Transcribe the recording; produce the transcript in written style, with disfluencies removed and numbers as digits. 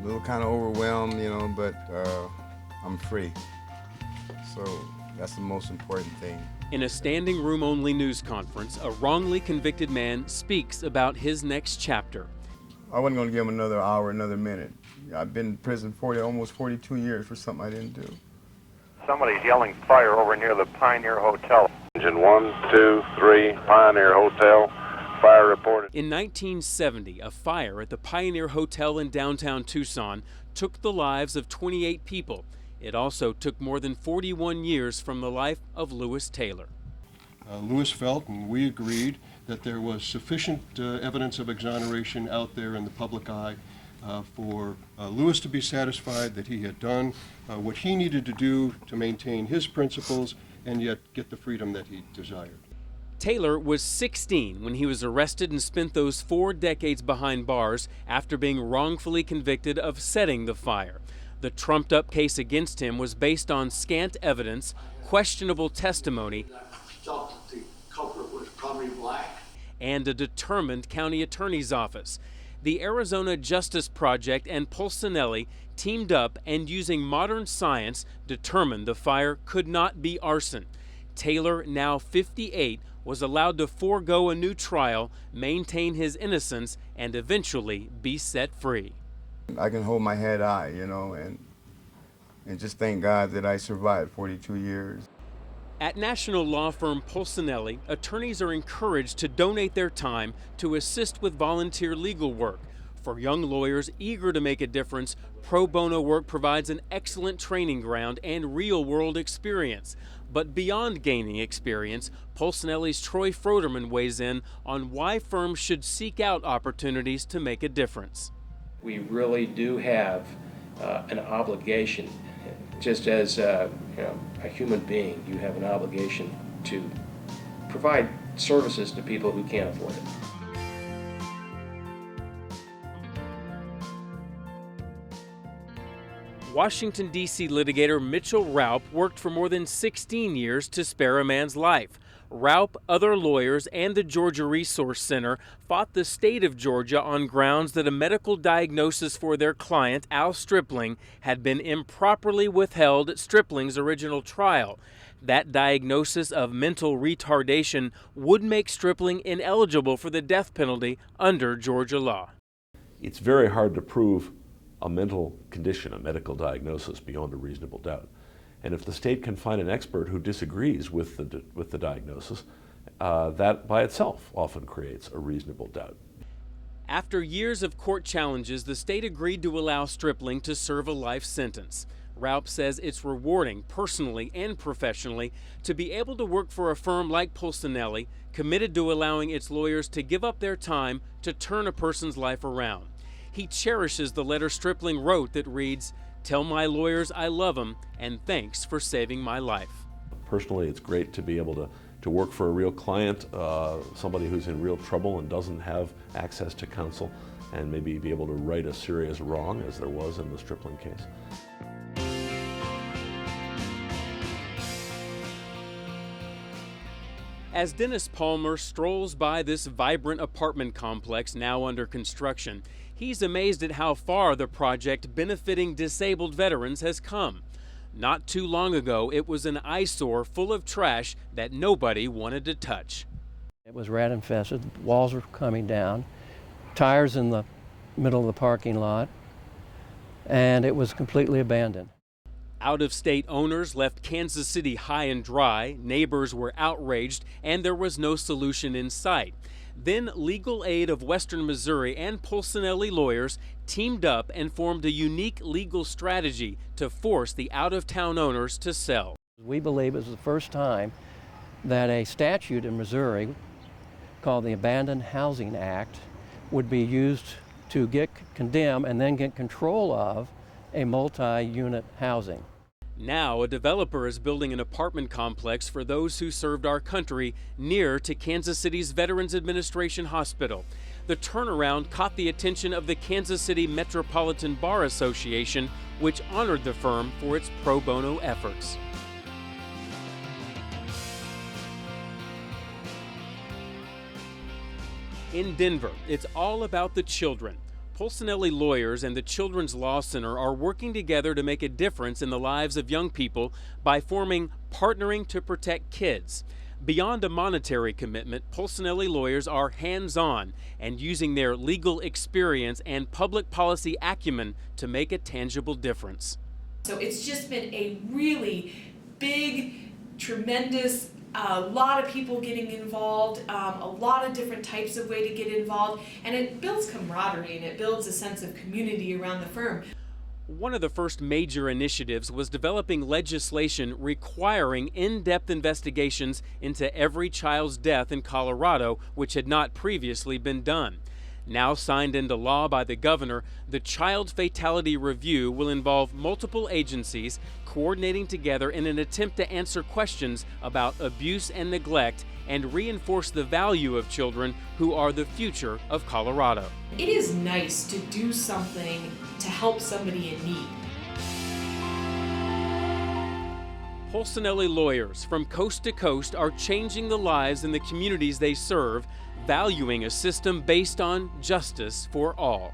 A little kind of overwhelmed, but I'm free. So that's the most important thing. In a standing room only news conference, a wrongly convicted man speaks about his next chapter. I wasn't going to give him another hour, another minute. I've been in prison almost 42 years for something I didn't do. Somebody's yelling fire over near the Pioneer Hotel. Engine 1, 2, 3, Pioneer Hotel. Fire reported. In 1970, a fire at the Pioneer Hotel in downtown Tucson took the lives of 28 people. It also took more than 41 years from the life of Lewis Taylor. Lewis felt, and we agreed, that there was sufficient evidence of exoneration out there in the public eye for Lewis to be satisfied that he had done what he needed to do to maintain his principles and yet get the freedom that he desired. Taylor was 16 when he was arrested and spent those 4 decades behind bars after being wrongfully convicted of setting the fire. The trumped-up case against him was based on scant evidence, questionable testimony, I felt that the culprit was probably black, and a determined county attorney's office. The Arizona Justice Project and Polsinelli teamed up and, using modern science, determined the fire could not be arson. Taylor, now 58, was allowed to forego a new trial, maintain his innocence, and eventually be set free. I can hold my head high, and just thank God that I survived 42 years. At national law firm Polsinelli, attorneys are encouraged to donate their time to assist with volunteer legal work. For young lawyers eager to make a difference, pro bono work provides an excellent training ground and real-world experience. But beyond gaining experience, Polsinelli's Troy Froderman weighs in on why firms should seek out opportunities to make a difference. We really do have an obligation. Just as a human being, you have an obligation to provide services to people who can't afford it. Washington, D.C. litigator Mitchell Raup worked for more than 16 years to spare a man's life. Raup, other lawyers, and the Georgia Resource Center fought the state of Georgia on grounds that a medical diagnosis for their client, Al Stripling, had been improperly withheld at Stripling's original trial. That diagnosis of mental retardation would make Stripling ineligible for the death penalty under Georgia law. It's very hard to prove a mental condition, a medical diagnosis, beyond a reasonable doubt. And if the state can find an expert who disagrees with the diagnosis, that by itself often creates a reasonable doubt. After years of court challenges, the state agreed to allow Stripling to serve a life sentence. Raup says it's rewarding, personally and professionally, to be able to work for a firm like Polsinelli, committed to allowing its lawyers to give up their time to turn a person's life around. He cherishes the letter Stripling wrote that reads, "Tell my lawyers I love them, and thanks for saving my life." Personally, it's great to be able to work for a real client, somebody who's in real trouble and doesn't have access to counsel, and maybe be able to right a serious wrong, as there was in the Stripling case. As Dennis Palmer strolls by this vibrant apartment complex now under construction, he's amazed at how far the project benefiting disabled veterans has come. Not too long ago, it was an eyesore full of trash that nobody wanted to touch. It was rat infested, walls were coming down, tires in the middle of the parking lot, and it was completely abandoned. Out-of-state owners left Kansas City high and dry, neighbors were outraged, and there was no solution in sight. Then Legal Aid of Western Missouri and Polsinelli lawyers teamed up and formed a unique legal strategy to force the out-of-town owners to sell. We believe it was the first time that a statute in Missouri called the Abandoned Housing Act would be used to condemn and then get control of a multi-unit housing. Now, a developer is building an apartment complex for those who served our country near to Kansas City's Veterans Administration Hospital. The turnaround caught the attention of the Kansas City Metropolitan Bar Association, which honored the firm for its pro bono efforts. In Denver, it's all about the children. Polsinelli lawyers and the Children's Law Center are working together to make a difference in the lives of young people by forming Partnering to Protect Kids. Beyond a monetary commitment, Polsinelli lawyers are hands-on and using their legal experience and public policy acumen to make a tangible difference. So it's just been a really big, tremendous, a lot of people getting involved, a lot of different types of way to get involved, and it builds camaraderie and it builds a sense of community around the firm. One of the first major initiatives was developing legislation requiring in-depth investigations into every child's death in Colorado, which had not previously been done. Now signed into law by the governor, the Child Fatality Review will involve multiple agencies coordinating together in an attempt to answer questions about abuse and neglect and reinforce the value of children who are the future of Colorado. It is nice to do something to help somebody in need. Polsinelli lawyers from coast to coast are changing the lives in the communities they serve, valuing a system based on justice for all.